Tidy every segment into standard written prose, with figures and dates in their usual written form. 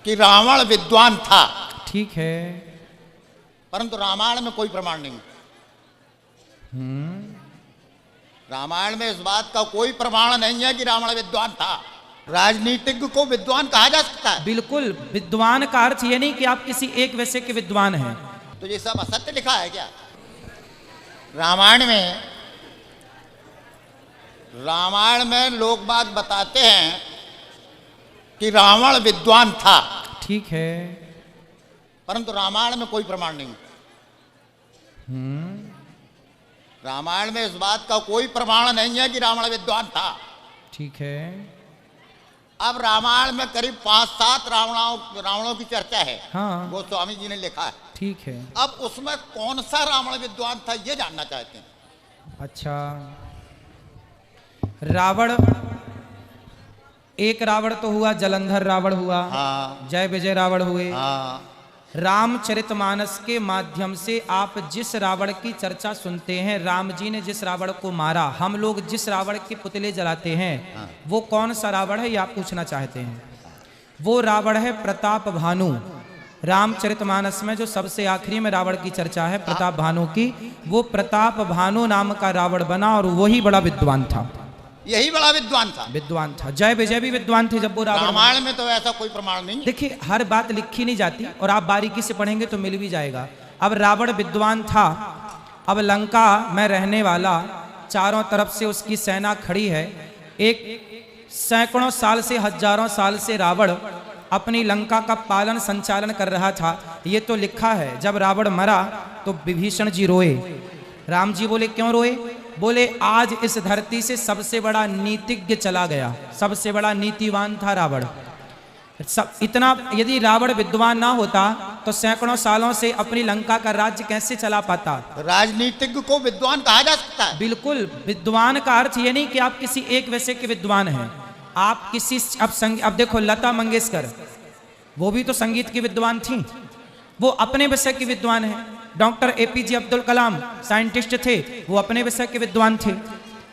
कि रावण विद्वान था। ठीक है। परंतु रामायण में कोई प्रमाण नहीं। रामायण में इस बात का कोई प्रमाण नहीं है कि रावण विद्वान था। राजनीतिज्ञ को विद्वान कहा जा सकता है? बिल्कुल, विद्वान का अर्थ ये नहीं कि आप किसी एक विषय के विद्वान हैं। तो ये सब असत्य लिखा है क्या? रामायण में लोग बात बताते हैं कि रावण विद्वान था। ठीक है। परंतु रामायण में कोई प्रमाण नहीं। रामायण में इस बात का कोई प्रमाण नहीं है कि रावण विद्वान था। ठीक है। अब रामायण में करीब 5-7 रावणों की चर्चा है। हाँ। गोस्वामी जी ने लिखा है। ठीक है। अब उसमें कौन सा रावण विद्वान था ये जानना चाहते हैं। अच्छा, रावण, एक रावण तो हुआ, जलंधर रावण हुआ। हाँ। जय विजय रावण हुए। हाँ। रामचरितमानस के माध्यम से आप जिस रावण की चर्चा सुनते हैं, राम जी ने जिस रावण को मारा, हम लोग जिस रावण के पुतले जलाते हैं, वो कौन सा रावण है ये आप पूछना चाहते हैं। वो रावण है प्रताप भानु। रामचरितमानस में जो सबसे आखिरी में रावण की चर्चा है प्रताप भानु की, वो प्रताप भानु नाम का रावण बना और वही बड़ा विद्वान था। यही बड़ा विद्वान था। विद्वान था। जय विजय भी विद्वान थे जब वो रावण। रामायण में तो ऐसा कोई प्रमाण नहीं। देखिए, हर बात लिखी नहीं जाती और आप बारीकी से पढ़ेंगे तो मिल भी जाएगा। अब रावण विद्वान था। अब लंका में रहने वाला, चारों तरफ से उसकी सेना खड़ी है। एक सैकड़ों साल से, हजारों साल से रावण अपनी लंका का पालन संचालन कर रहा था। ये तो लिखा है। जब रावण मरा तो विभीषण जी रोए। राम जी बोले क्यों रोए? बोले आज इस धरती से सबसे बड़ा नीतिज्ञ चला गया, सबसे बड़ा नीतिवान था रावण। इतना यदि रावण विद्वान ना होता तो सैकड़ों सालों से अपनी लंका का राज्य कैसे चला पाता? राजनीतिज्ञ को विद्वान कहा जा सकता है? बिल्कुल। विद्वान का अर्थ ये नहीं कि आप किसी एक विषय के विद्वान हैं। आप किसी अब देखो, लता मंगेशकर वो भी तो संगीत की विद्वान थी, वो अपने विषय की विद्वान है। Doctor APJ Abdul Kalam scientist थे, वो अपने विषय के विद्वान थे।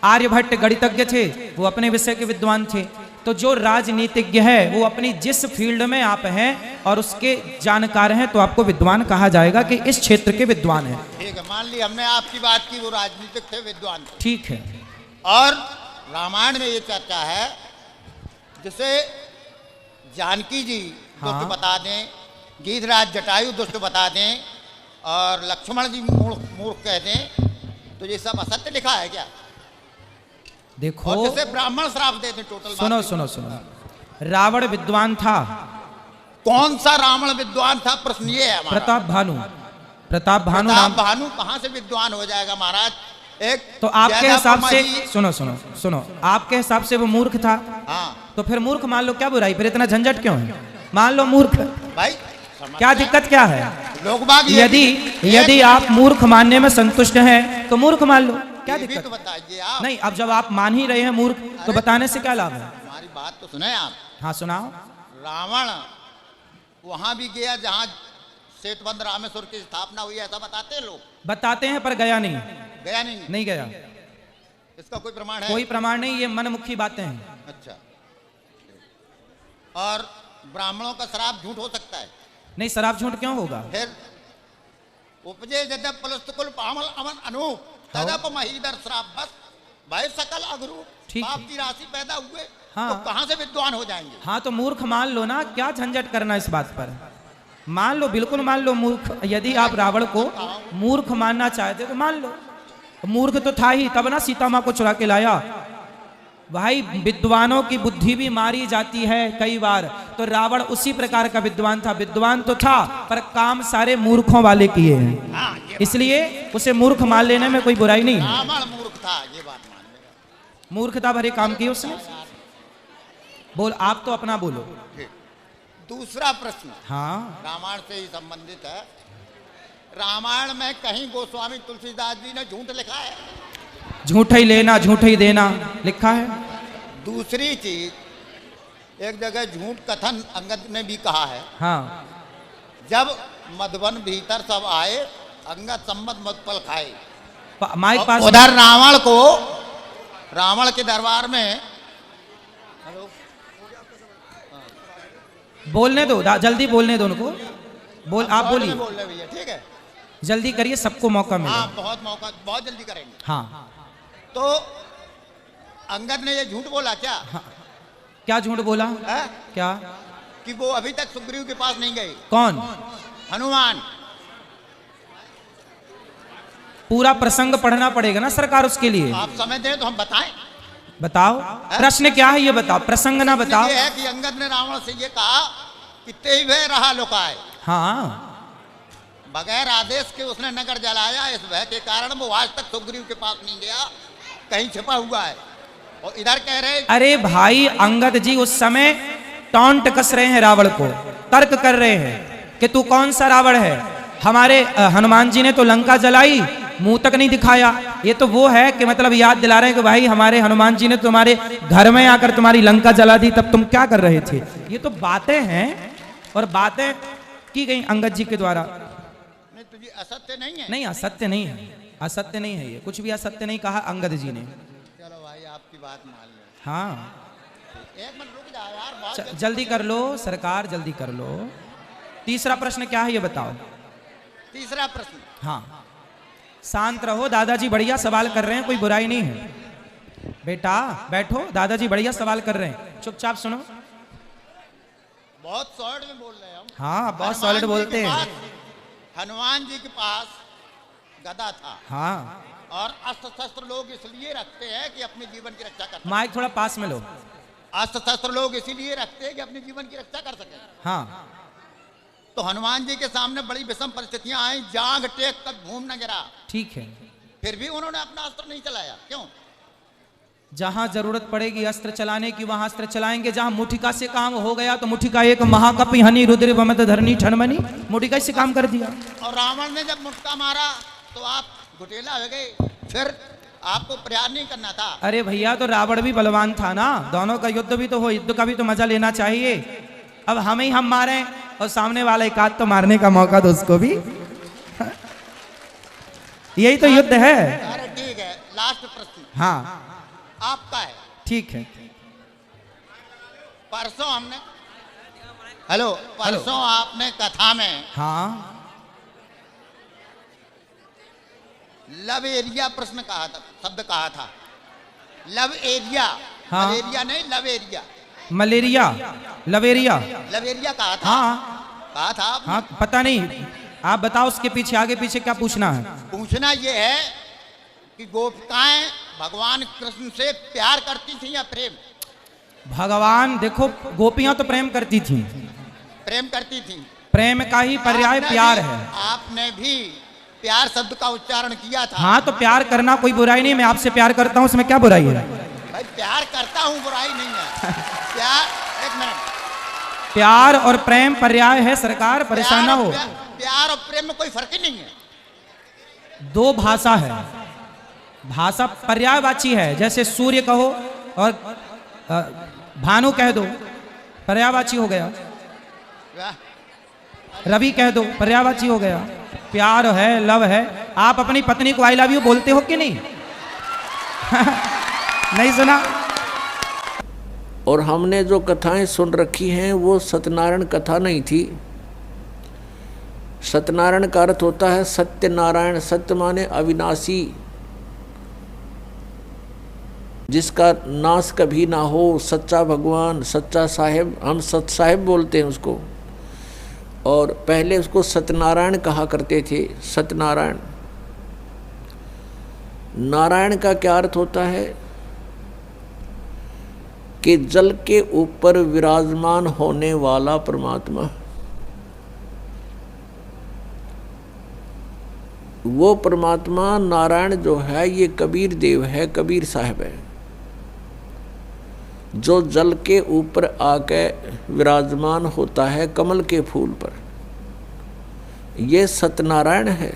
आर्यभट्ट गणितज्ञ थे, वो अपने विषय के विद्वान थे। तो जो राजनीतिज्ञ है वो अपनी जिस फील्ड में आप हैं और उसके जानकार हैं तो आपको विद्वान कहा जाएगा कि इस क्षेत्र के विद्वान हैं। ठीक है, मान ली हमने आपकी बात की, वो राजनीतिक थे, विद्वान थे। ठीक है। और रामायण में ये चर्चा है, जिसे जानकी जी दुष्ट बता दें, गीधराज जटायु दुष्ट बता दें और लक्ष्मण जी मूर्ख कह दें, तो ये सब असत्य लिखा है क्या? देखो, और जैसे ब्राह्मण श्राप दे दें टोटल। सुनो सुनो सुनो, रावण विद्वान था। कौन सा रावण विद्वान था? प्रश्न ये है हमारा। प्रताप भानु। प्रताप भानु कहां से विद्वान हो जाएगा महाराज? एक तो आपके हिसाब से, सुनो सुनो सुनो, आपके हिसाब से वो मूर्ख था। हाँ। तो फिर मूर्ख मान लो, क्या बुराई? फिर इतना झंझट क्यों है? मान लो मूर्ख, भाई क्या दिक्कत क्या है? लोग बाग यदि आप मूर्ख मानने में संतुष्ट हैं तो मूर्ख मान लो, क्या दिक्कत? तो बताइए आप। नहीं, अब जब आप मान ही रहे हैं मूर्ख तो बताने से क्या लाभ है? हमारी बात तो सुने आप। हाँ सुनाओ। रावण वहां भी गया जहां सेतुबंध रामेश्वर की स्थापना हुई, ऐसा बताते हैं लोग। बताते हैं पर गया नहीं। गया नहीं गया। इसका कोई प्रमाण है? कोई प्रमाण नहीं, ये मनमुखी बातें हैं। अच्छा। और ब्राह्मणों का श्राप झूठ हो सकता है? नहीं, शराब झूठ क्यों होगा? फिर उपजे जदप पुलस्तकुल पामल अमन अनूप तदप महीदर श्राप बस भाई सकल अगरूप। पाप की राशि पैदा हुए। हाँ। तो कहां से विद्वान हो जाएंगे? हाँ, तो मूर्ख मान लो ना, क्या झंझट करना इस बात पर? मान लो, बिल्कुल मान लो मूर्ख। यदि आप रावण को मूर्ख मानना चाहते तो मान लो। मूर्ख तो था ही, तब ना सीता माँ को चुरा के लाया। भाई, विद्वानों की बुद्धि भी मारी जाती है कई बार। तो रावण उसी प्रकार का विद्वान था। विद्वान तो था पर काम सारे मूर्खों वाले किए हैं, इसलिए उसे मूर्ख मान लेने में कोई बुराई नहीं है। रावण मूर्ख था, ये बात मान लेगा। मूर्खता भरे काम किए उसने। बोल, आप तो अपना बोलो। दूसरा प्रश्न, हाँ, रामायण से ही संबंधित है। रामायण में कहीं गोस्वामी तुलसीदास जी ने झूठ लिखा है? झूठ ही लेना झूठ ही देना लिखा है। दूसरी चीज, एक जगह झूठ कथन अंगद ने भी कहा है। हाँ। जब मधुबन भीतर सब आए, अंगद सम्मत मधुपल खाए। माइक पास। उधर रावण के दरबार में बोलने दो, जल्दी बोलने दो उनको। आप बोलिए, बोल रहे भैया, ठीक है। जल्दी करिए, सबको मौका मिले। हाँ, बहुत जल्दी करेंगे। हाँ, तो अंगद ने ये झूठ बोला क्या? हाँ। क्या झूठ बोला है? क्या? कि वो अभी तक सुग्रीव के पास नहीं गए। कौन? हनुमान। पूरा प्रसंग पढ़ना पड़ेगा ना सरकार उसके लिए। आप समय दें तो हम बताएं। बताओ, प्रश्न क्या है ये बताओ, प्रसंग ना बताओ। ये है कि अंगद ने रावण से ये कहा कि ते वह रहा लुकाए। हाँ, बगैर आदेश के उसने नगर जलाया, इस भय के कारण वो आज तक सुग्रीव के पास नहीं गया, कहीं छिपा हुआ है। और इधर कह रहे, अरे भाई अंगद जी उस समय टॉन्ट कस रहे हैं रावण को, तर्क कर रहे हैं कि तू कौन सा रावण है, हमारे हनुमान जी ने तो लंका जलाई, मुंह तक नहीं दिखाया। ये तो वो है कि मतलब याद दिला रहे हैं कि भाई हमारे हनुमान जी ने तुम्हारे घर में आकर तुम्हारी लंका जला दी, तब तुम क्या कर रहे थे। ये तो बातें हैं और बातें की गई अंगद जी के द्वारा। नहीं तो ये असत्य नहीं है। नहीं, असत्य नहीं है, असत्य नहीं है, ये कुछ भी असत्य नहीं कहा अंगद जी ने। चलो भाई, आपकी बात मान लो। हाँ, एक मिनट रुक जाओ यार, बहुत जल्दी कर लो सरकार, जल्दी कर लो। तीसरा प्रश्न क्या है ये बताओ। तीसरा प्रश्न। हाँ, शांत रहो, दादाजी बढ़िया सवाल कर रहे हैं, कोई बुराई नहीं है। बेटा बैठो, दादाजी बढ़िया सवाल कर रहे हैं, चुपचाप सुनो। बहुत सॉलिड में बोल रहे हैं हम। हाँ, बहुत सॉलिड बोलते हैं। हनुमान जी के पास गदा था। हाँ, और अस्त्र शस्त्र लोग इसलिए रखते हैं कि अपने जीवन की रक्षा कर सकें। माइक थोड़ा पास में लो। अस्त्र शस्त्र लोग इसीलिए रखते हैं कि अपने जीवन की रक्षा कर सकें। हाँ, तो हनुमान जी के सामने बड़ी विषम परिस्थितियां आई, जांग टेक कर घूम न गिरा, ठीक है। फिर भी उन्होंने अपना अस्त्र नहीं चलाया। क्यों? जहां जरूरत पड़ेगी अस्त्र चलाने की वहां अस्त्र चलाएंगे। जहां मुठिका से काम हो गया तो मुठिका एक महाकपि हनि रुद्र वमत धरनी ठनमनी, मुठिका से काम कर दिया। और रावण ने जब मुक्का मारा तो आप घुटेला हो गए, फिर आपको प्रयास नहीं करना था। अरे भैया, तो रावण भी बलवान था ना, दोनों का युद्ध भी तो हो, युद्ध का भी तो मजा लेना चाहिए। अब हम मारे और सामने वाला एक आध तो मारने का मौका दो उसको भी। यही तो युद्ध है। अरे ठीक है, लास्ट प्रश्न हाँ, आपका है। ठीक है। परसों हमने परसों आपने कथा में हाँ, लव एरिया प्रश्न कहा था, शब्द कहा था। Love area. हाँ। मलेरिया नहीं, लव एरिया। मलेरिया, लवेरिया। लवेरिया कहा था। हाँ, कहा था आपने। हाँ, पता नहीं, आप बताओ उसके पीछे आगे पीछे क्या पूछना है। पूछना ये है कि गोपिकाएं भगवान कृष्ण से प्यार करती थी या प्रेम? भगवान देखो, गोपियां तो प्रेम करती थी, प्रेम करती थी। प्रेम का ही पर्याय प्यार है। आपने भी प्यार शब्द का उच्चारण किया था। हाँ, तो प्यार करना कोई बुराई नहीं, मैं आपसे प्यार करता हूँ, उसमें क्या बुराई है। भाई प्यार करता हूँ, बुराई नहीं है। प्यार, एक मिनट, प्यार और प्रेम पर्याय है सरकार, परेशान ना हो। प्यार और प्रेम में कोई फर्क ही नहीं है। दो भाषा है, भाषा पर्यायवाची है। जैसे सूर्य कहो और भानु कह दो, पर्यायवाची हो गया। रवि कह दो, पर्यायवाची हो गया। प्यार है, लव है। आप अपनी पत्नी को आई लव यू बोलते हो कि नहीं? नहीं सुना? और हमने जो कथाएं सुन रखी हैं वो सत्यनारायण कथा नहीं थी। सत्यनारायण का अर्थ होता है सत्यनारायण। सत्य माने अविनाशी, जिसका नाश कभी ना हो, सच्चा भगवान, सच्चा साहिब। हम सत साहिब बोलते हैं उसको। और पहले उसको सत्यनारायण कहा करते थे। सत्यनारायण। नारायण का क्या अर्थ होता है कि जल के ऊपर विराजमान होने वाला परमात्मा। वो परमात्मा नारायण जो है ये कबीर देव है, कबीर साहब है, जो जल के ऊपर आके विराजमान होता है कमल के फूल पर। ये सत्यनारायण है,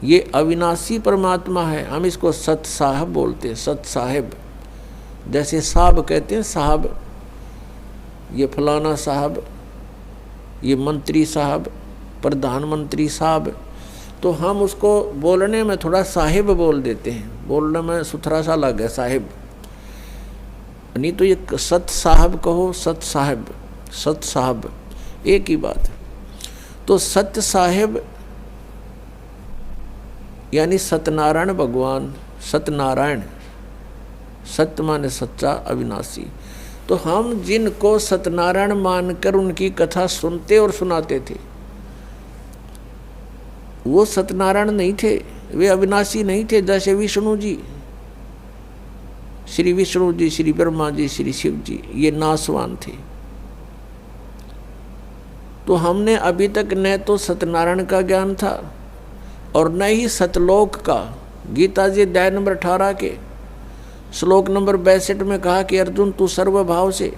ये अविनाशी परमात्मा है। हम इसको सत साहब बोलते हैं, सत साहिब। जैसे साहब कहते हैं, साहब, ये फलाना साहब, ये मंत्री साहब, प्रधानमंत्री साहब। तो हम उसको बोलने में थोड़ा साहिब बोल देते हैं, बोलने में सुथरा सा लगे साहिब। नहीं तो ये सत साहब कहो, सत साहिब, सत साहब। एक ही बात है। तो सत्य साहेब यानी सत्यनारायण भगवान, सत्यनारायण, सत्य माने सच्चा, अविनाशी। तो हम जिनको सत्यनारायण मानकर उनकी कथा सुनते और सुनाते थे, वो सत्यनारायण नहीं थे, वे अविनाशी नहीं थे। जैसे विष्णु जी, श्री विष्णु जी, श्री ब्रह्मा जी, श्री शिव जी, ये नासवान थे। तो हमने अभी तक न तो सत्यनारायण का ज्ञान था और न ही सतलोक का। गीता जी अध्याय नंबर 18 के श्लोक नंबर 62 में कहा कि अर्जुन तू सर्वभाव से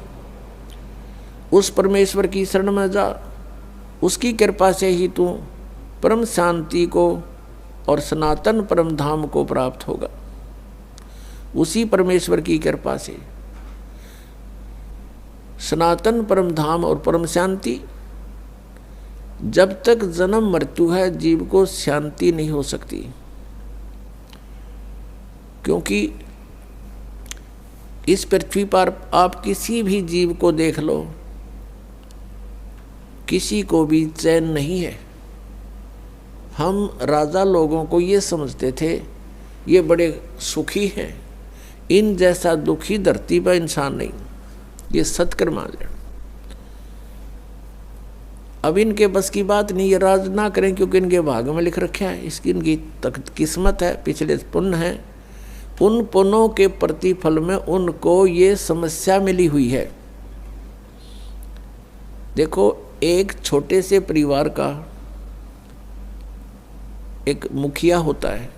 उस परमेश्वर की शरण में जा, उसकी कृपा से ही तू परम शांति को और सनातन परम धाम को प्राप्त होगा। उसी परमेश्वर की कृपा से सनातन परम धाम और परम शांति। जब तक जन्म मृत्यु है जीव को शांति नहीं हो सकती, क्योंकि इस पृथ्वी पर आप किसी भी जीव को देख लो, किसी को भी चैन नहीं है। हम राजा लोगों को ये समझते थे ये बड़े सुखी हैं, इन जैसा दुखी धरती पर इंसान नहीं। ये सत्कर मान लें। अब इनके बस की बात नहीं, ये राज ना करें क्योंकि इनके भाग में लिख रखा है, इसकी इनकी किस्मत है, पिछले पुण्य है। उन पुण्यों के प्रतिफल में उनको ये समस्या मिली हुई है। देखो, एक छोटे से परिवार का एक मुखिया होता है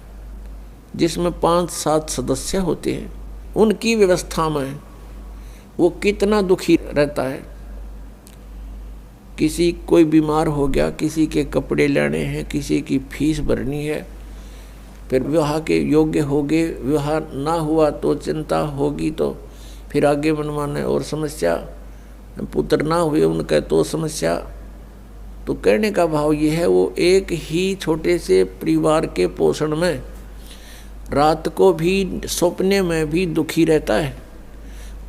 जिसमें 5-7 सदस्य होते हैं। उनकी व्यवस्था में वो कितना दुखी रहता है। किसी कोई बीमार हो गया, किसी के कपड़े लेने हैं, किसी की फीस भरनी है, फिर विवाह के योग्य हो गए, विवाह ना हुआ तो चिंता होगी, तो फिर आगे मनमाने और समस्या, पुत्र ना हुए उनका तो समस्या। तो कहने का भाव ये है, वो एक ही छोटे से परिवार के पोषण में रात को भी सपने में भी दुखी रहता है।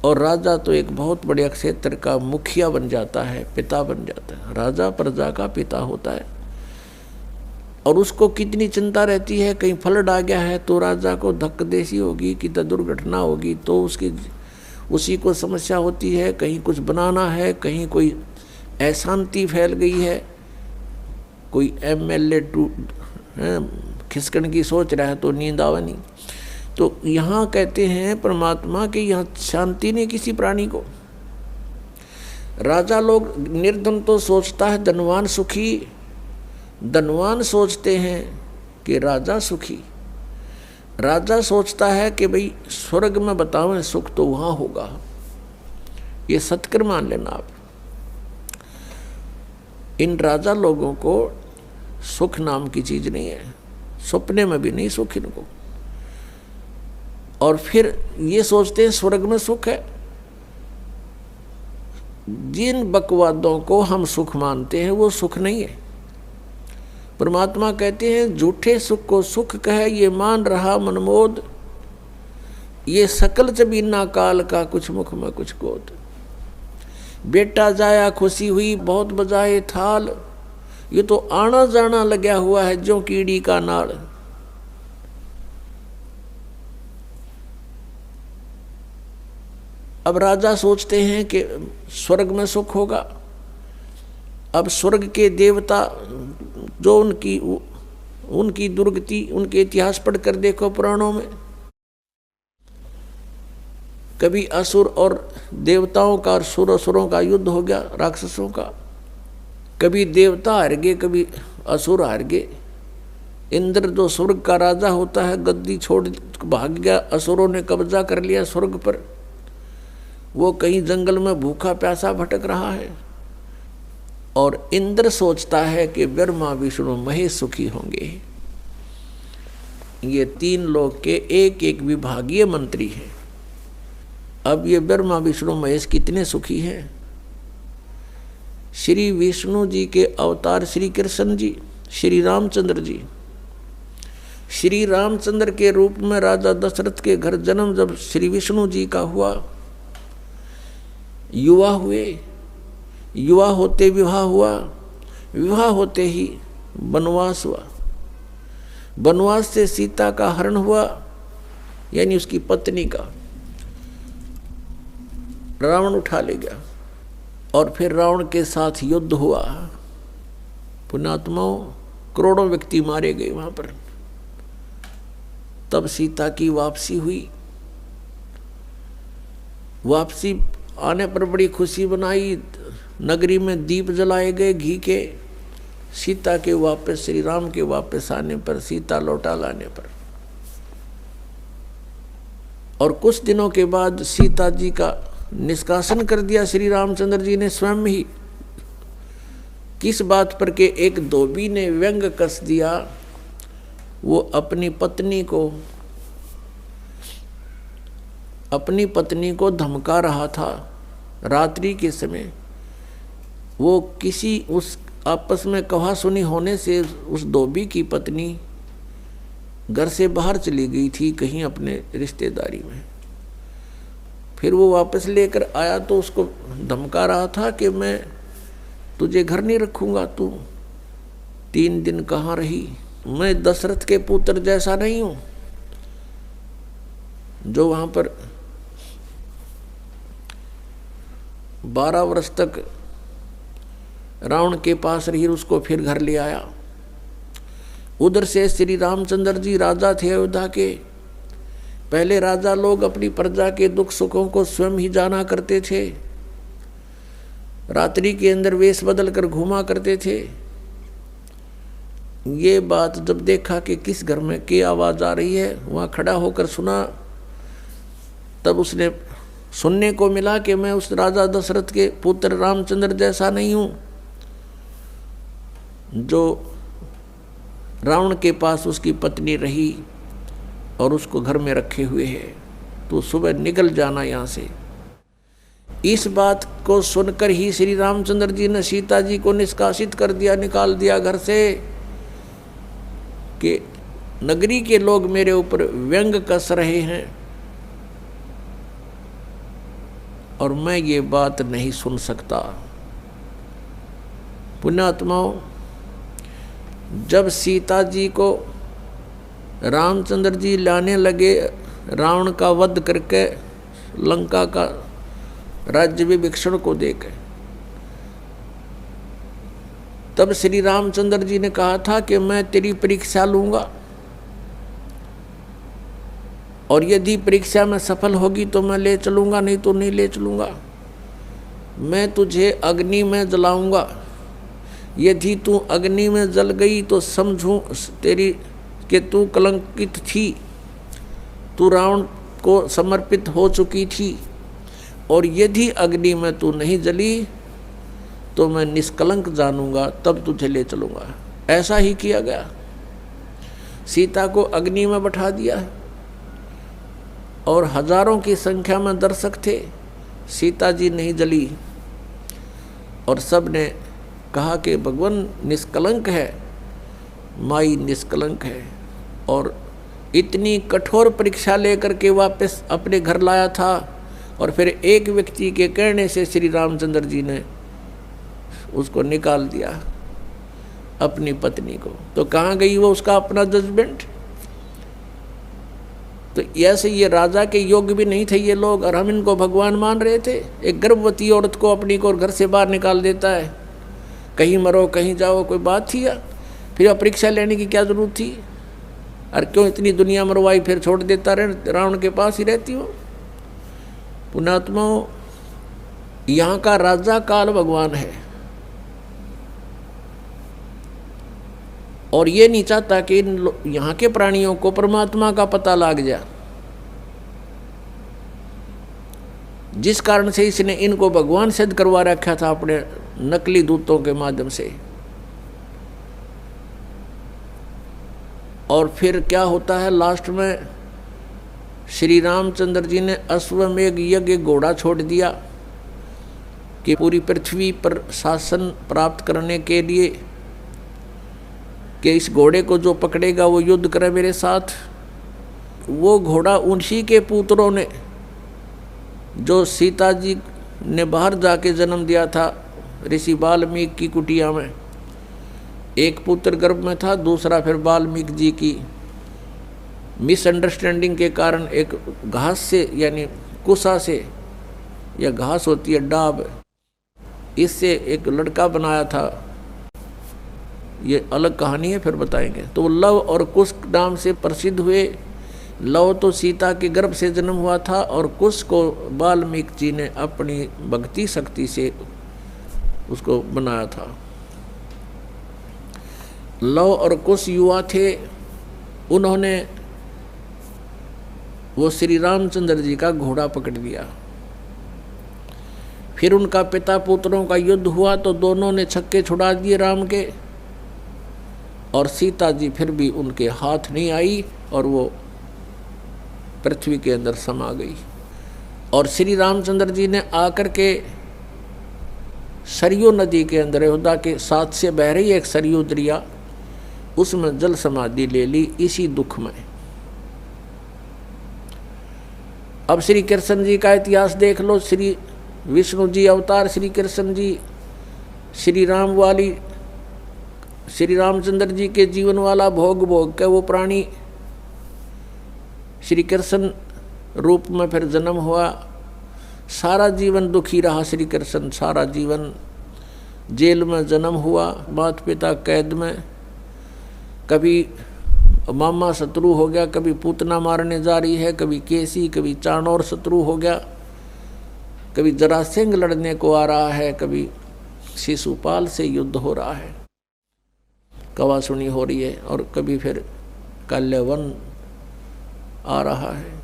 और राजा तो एक बहुत बड़े क्षेत्र का मुखिया बन जाता है, पिता बन जाता है। राजा प्रजा का पिता होता है और उसको कितनी चिंता रहती है, कहीं फ्लड आ गया है तो राजा को धक्कदेसी होगी, कि दुर्घटना होगी तो उसी को समस्या होती है। कहीं कुछ बनाना है, कहीं कोई अशांति फैल गई है, कोई MLA खिसकन की सोच रहा है तो नींद आवा नहीं। तो यहाँ कहते हैं परमात्मा कि यहाँ शांति नहीं किसी प्राणी को। राजा लोग, निर्धन तो सोचता है धनवान सुखी, धनवान सोचते हैं कि राजा सुखी। राजा सोचता है कि भाई स्वर्ग में बतावें सुख तो वहाँ होगा। ये सत्कर मान लेना आप। इन राजा लोगों को सुख नाम की चीज नहीं है, सपने में भी नहीं सुख इनको। और फिर ये सोचते हैं स्वर्ग में सुख है। जिन बकवादों को हम सुख मानते हैं वो सुख नहीं है। परमात्मा कहते हैं झूठे सुख को सुख कहे ये मान रहा मनमोद, ये सकल जबीना काल का कुछ मुख में कुछ गोद। बेटा जाया खुशी हुई बहुत बजाए थाल, ये तो आना जाना लगा हुआ है जो कीड़ी का नाड़। अब राजा सोचते हैं कि स्वर्ग में सुख होगा। अब स्वर्ग के देवता जो उनकी दुर्गति, उनके इतिहास पढ़कर देखो पुराणों में, कभी असुर और देवताओं का और सुर-असुरों का युद्ध हो गया, राक्षसों का। कभी देवता हार गए, कभी असुर हार गए। इंद्र जो स्वर्ग का राजा होता है गद्दी छोड़ भाग गया, असुरों ने कब्जा कर लिया स्वर्ग पर। वो कहीं जंगल में भूखा प्यासा भटक रहा है। और इंद्र सोचता है कि ब्रह्मा विष्णु महेश सुखी होंगे। ये 3 लोक के एक एक विभागीय मंत्री हैं। अब ये ब्रह्मा विष्णु महेश कितने सुखी हैं। श्री विष्णु जी के अवतार श्री कृष्ण जी, श्री रामचंद्र जी, श्री रामचंद्र के रूप में राजा दशरथ के घर जन्म जब श्री विष्णु जी का हुआ, युवा हुए, युवा होते विवाह हुआ, विवाह होते ही वनवास हुआ, वनवास से सीता का हरण हुआ, यानी उसकी पत्नी का रावण उठा ले गया, और फिर रावण के साथ युद्ध हुआ। पुण्यात्माओं, करोड़ों व्यक्ति मारे गए वहां पर। तब सीता की वापसी हुई। वापसी आने पर बड़ी खुशी बनाई, नगरी में दीप जलाए गए घी के। सीता के वापस, श्री राम के वापस आने पर, सीता लौटा लाने पर, और कुछ दिनों के बाद सीता जी का निष्कासन कर दिया श्री रामचंद्र जी ने स्वयं ही। किस बात पर के एक धोबी ने व्यंग कस दिया, वो अपनी पत्नी को धमका रहा था रात्रि के समय। वो किसी उस आपस में कहा सुनी होने से उस धोबी की पत्नी घर से बाहर चली गई थी कहीं अपने रिश्तेदारी में। फिर वो वापस लेकर आया तो उसको धमका रहा था कि मैं तुझे घर नहीं रखूंगा, तू 3 दिन कहाँ रही, मैं दशरथ के पुत्र जैसा नहीं हूं जो वहां पर 12 वर्ष तक रावण के पास रही, उसको फिर घर ले आया। उधर से श्री रामचंद्र जी राजा थे अयोध्या के। पहले राजा लोग अपनी प्रजा के दुख सुखों को स्वयं ही जाना करते थे, रात्रि के अंदर वेश बदल कर घूमा करते थे। ये बात जब देखा कि किस घर में की आवाज आ रही है, वहां खड़ा होकर सुना, तब उसने सुनने को मिला कि मैं उस राजा दशरथ के पुत्र रामचंद्र जैसा नहीं हूं जो रावण के पास उसकी पत्नी रही और उसको घर में रखे हुए है, तो सुबह निकल जाना यहाँ से। इस बात को सुनकर ही श्री रामचंद्र जी ने सीता जी को निष्कासित कर दिया, निकाल दिया घर से, कि नगरी के लोग मेरे ऊपर व्यंग कस रहे हैं और मैं ये बात नहीं सुन सकता। पुण्यात्माओं, जब सीता जी को रामचंद्र जी लाने लगे, रावण का वध करके लंका का राज्य विभीषण को देकर, तब श्री रामचंद्र जी ने कहा था कि मैं तेरी परीक्षा लूंगा और यदि परीक्षा में सफल होगी तो मैं ले चलूंगा, नहीं तो नहीं ले चलूंगा। मैं तुझे अग्नि में जलाऊंगा, यदि तू अग्नि में जल गई तो समझूं तेरी कि तू कलंकित थी, तू रावण को समर्पित हो चुकी थी, और यदि अग्नि में तू नहीं जली तो मैं निष्कलंक जानूंगा, तब तुझे ले चलूंगा। ऐसा ही किया गया, सीता को अग्नि में बैठा दिया और हजारों की संख्या में दर्शक थे, सीता जी नहीं जली और सब ने कहा कि भगवान निष्कलंक है, माई निष्कलंक है। और इतनी कठोर परीक्षा लेकर के वापस अपने घर लाया था, और फिर एक व्यक्ति के कहने से श्री रामचंद्र जी ने उसको निकाल दिया, अपनी पत्नी को। तो कहाँ गई वो उसका अपना जजमेंट? तो ऐसे ये राजा के योग्य भी नहीं थे ये लोग, और हम इनको भगवान मान रहे थे। एक गर्भवती औरत को अपनी को घर से बाहर निकाल देता है, कहीं मरो कहीं जाओ, कोई बात थी? या फिर परीक्षा लेने की क्या जरूरत थी? और क्यों इतनी दुनिया मरवाई, फिर छोड़ देता रहे, रावण के पास ही रहती हो। पुण्यात्माओं, यहाँ का राजा काल भगवान है और ये नहीं चाहता कि यहाँ के प्राणियों को परमात्मा का पता लग जाए, जिस कारण से इसने इनको भगवान सिद्ध करवा रखा था अपने नकली दूतों के माध्यम से। और फिर क्या होता है लास्ट में, श्री रामचंद्र जी ने अश्वमेघ यज्ञ घोड़ा छोड़ दिया कि पूरी पृथ्वी पर शासन प्राप्त करने के लिए कि इस घोड़े को जो पकड़ेगा वो युद्ध करे मेरे साथ। वो घोड़ा उन्हीं के पुत्रों ने, जो सीता जी ने बाहर जाके जन्म दिया था ऋषि वाल्मीकि की कुटिया में। एक पुत्र गर्भ में था, दूसरा फिर वाल्मीकि जी की मिसअंडरस्टैंडिंग के कारण एक घास से यानी कुसा से, या घास होती है डाब, इससे एक लड़का बनाया था। ये अलग कहानी है, फिर बताएंगे। तो वो लव और कुश नाम से प्रसिद्ध हुए। लव तो सीता के गर्भ से जन्म हुआ था और कुश को वाल्मीकि जी ने अपनी भक्ति शक्ति से उसको बनाया था। लव और कुश युवा थे, उन्होंने वो श्री रामचंद्र जी का घोड़ा पकड़ लिया। फिर उनका पिता पुत्रों का युद्ध हुआ तो दोनों ने छक्के छुड़ा दिए राम के, और सीता जी फिर भी उनके हाथ नहीं आई और वो पृथ्वी के अंदर समा गई। और श्री रामचंद्र जी ने आकर के सरयू नदी के अंदर, अयोध्या के साथ से बह रही एक सरयू दरिया, उसमें जल समाधि ले ली इसी दुख में। अब श्री कृष्ण जी का इतिहास देख लो। श्री विष्णु जी अवतार श्री कृष्ण जी, श्री राम वाली श्री रामचंद्र जी के जीवन वाला भोग भोग के वो प्राणी श्री कृष्ण रूप में फिर जन्म हुआ। सारा जीवन दुखी रहा श्री कृष्ण, सारा जीवन जेल में जन्म हुआ, माता पिता कैद में, कभी मामा शत्रु हो गया, कभी पूतना मारने जा रही है, कभी केसी, कभी चाणोर शत्रु हो गया, कभी जरासिंह लड़ने को आ रहा है, कभी शिशुपाल से युद्ध हो रहा है, कवासुनी हो रही है, और कभी फिर कल्यवन आ रहा है।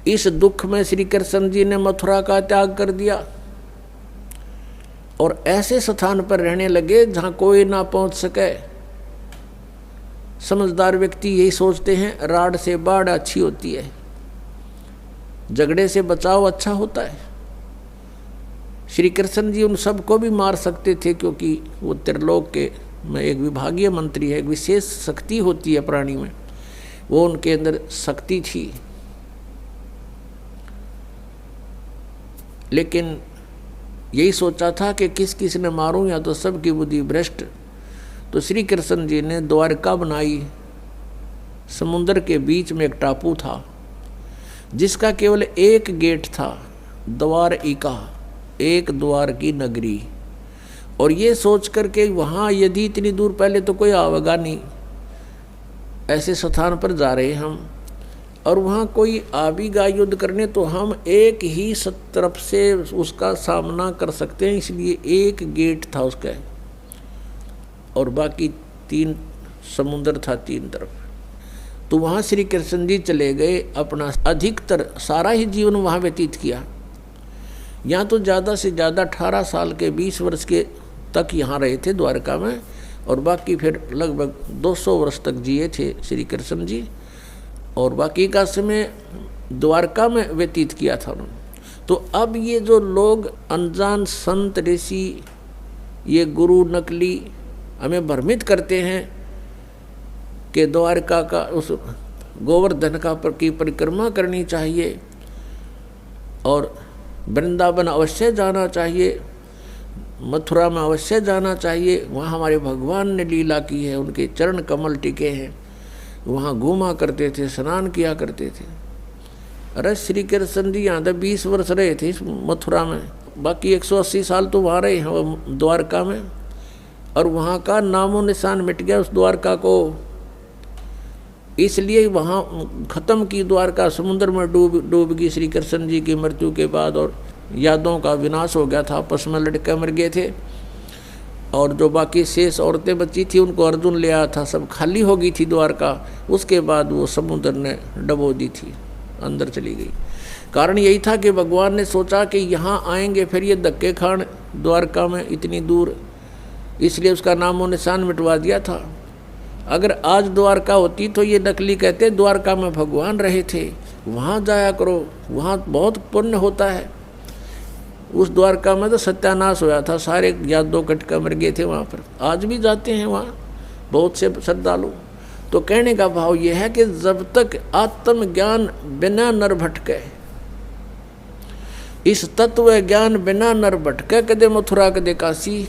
इस दुख में श्री कृष्ण जी ने मथुरा का त्याग कर दिया और ऐसे स्थान पर रहने लगे जहाँ कोई ना पहुँच सके। समझदार व्यक्ति यही सोचते हैं, राड से बाढ़ अच्छी होती है, झगड़े से बचाव अच्छा होता है। श्री कृष्ण जी उन सबको भी मार सकते थे, क्योंकि वो त्रिलोक के में एक विभागीय मंत्री है, एक विशेष शक्ति होती है प्राणी में, वो उनके अंदर शक्ति थी। लेकिन यही सोचा था कि किस किस ने मारूं, या तो सबकी बुद्धि भ्रष्ट। तो श्री कृष्ण जी ने द्वारका बनाई। समुद्र के बीच में एक टापू था जिसका केवल एक गेट था, द्वारिका, एक द्वार की नगरी। और ये सोच करके वहाँ यदि इतनी दूर, पहले तो कोई आवेगा नहीं, ऐसे स्थान पर जा रहे हम, और वहाँ कोई आवेगा युद्ध करने तो हम एक ही तरफ से उसका सामना कर सकते हैं, इसलिए एक गेट था उसका, और बाकी 3 समुद्र था 3 तरफ। तो वहाँ श्री कृष्ण जी चले गए, अपना अधिकतर सारा ही जीवन वहाँ व्यतीत किया। यहाँ तो ज़्यादा से ज़्यादा 18 साल के 20 वर्ष के तक यहाँ रहे थे द्वारका में, और बाकी फिर लगभग 200 वर्ष तक जिए थे श्री कृष्ण जी, और बाकी का समय द्वारका में व्यतीत किया था उन्होंने। तो अब ये जो लोग अनजान संत ऋषि, ये गुरु नकली हमें भ्रमित करते हैं कि द्वारका का उस गोवर्धन का की परिक्रमा करनी चाहिए और वृंदावन अवश्य जाना चाहिए, मथुरा में अवश्य जाना चाहिए, वहाँ हमारे भगवान ने लीला की है, उनके चरण कमल टिके हैं, वहाँ घूमा करते थे, स्नान किया करते थे। अरे श्री कृष्ण जी यहाँ 20 वर्ष रहे थे इस मथुरा में, बाकी 180 साल तो वहाँ रहे हैं द्वारका में, और वहाँ का नामो निशान मिट गया उस द्वारका को। इसलिए वहाँ ख़त्म की द्वारका, समुद्र में डूब गई श्री कृष्ण जी की मृत्यु के बाद, और यादों का विनाश हो गया था, आपस में लड़के मर गए थे, और जो बाकी शेष औरतें बची थी उनको अर्जुन ले आया था, सब खाली हो गई थी द्वारका। उसके बाद वो समुद्र ने डबो दी थी, अंदर चली गई। कारण यही था कि भगवान ने सोचा कि यहाँ आएंगे फिर ये धक्के खान द्वारका में इतनी दूर, इसलिए उसका नामो निशान मिटवा दिया था। अगर आज द्वारका होती तो ये नकली कहते द्वारका में भगवान रहे थे, वहाँ जाया करो, वहाँ बहुत पुण्य होता है। उस द्वारका में तो सत्यानाश होया था, सारे यादों कटका मर गए थे वहाँ पर। आज भी जाते हैं वहाँ बहुत से श्रद्धालु। तो कहने का भाव ये है कि जब तक आत्मज्ञान बिना नर भटके, इस तत्व ज्ञान बिना नर भटके कदे मथुरा कदे काशी।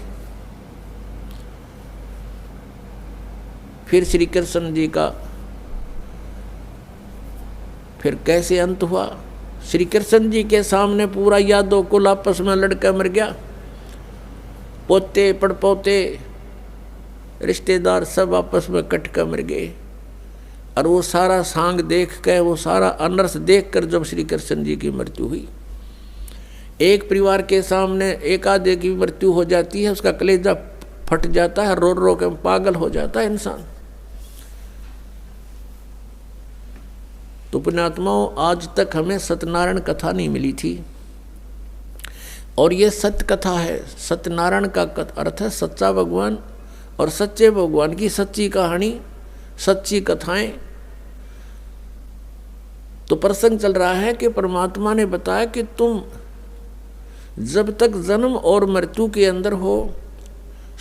फिर श्री कृष्ण जी का फिर कैसे अंत हुआ। श्री कृष्ण जी के सामने पूरा यादव कुल आपस में लड़का मर गया, पोते पड़पोते रिश्तेदार सब आपस में कट कर मर गए। और वो सारा सांग देख कर, वो सारा अनर्थ देख कर जब श्री कृष्ण जी की मृत्यु हुई, एक परिवार के सामने एक आधे की मृत्यु हो जाती है, उसका कलेजा फट जाता है, रो रो के पागल हो जाता है इंसान। तो पुण्यात्माओं, आज तक हमें सत्यनारायण कथा नहीं मिली थी, और ये सत्य कथा है। सत्यनारायण का अर्थ है सच्चा भगवान, और सच्चे भगवान की सच्ची कहानी, सच्ची कथाएं। तो प्रसंग चल रहा है कि परमात्मा ने बताया कि तुम जब तक जन्म और मृत्यु के अंदर हो,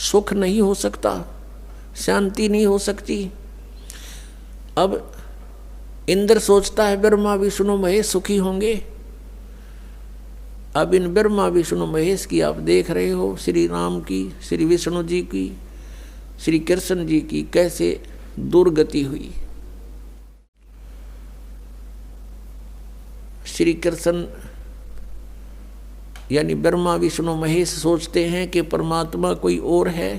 सुख नहीं हो सकता, शांति नहीं हो सकती। अब इंद्र सोचता है ब्रह्मा विष्णु महेश सुखी होंगे। अब इन ब्रह्मा विष्णु महेश की आप देख रहे हो, श्री राम की, श्री विष्णु जी की, श्री कृष्ण जी की कैसे दुर्गति हुई। श्री कृष्ण यानी ब्रह्मा विष्णु महेश सोचते हैं कि परमात्मा कोई और है,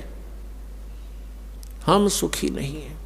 हम सुखी नहीं हैं।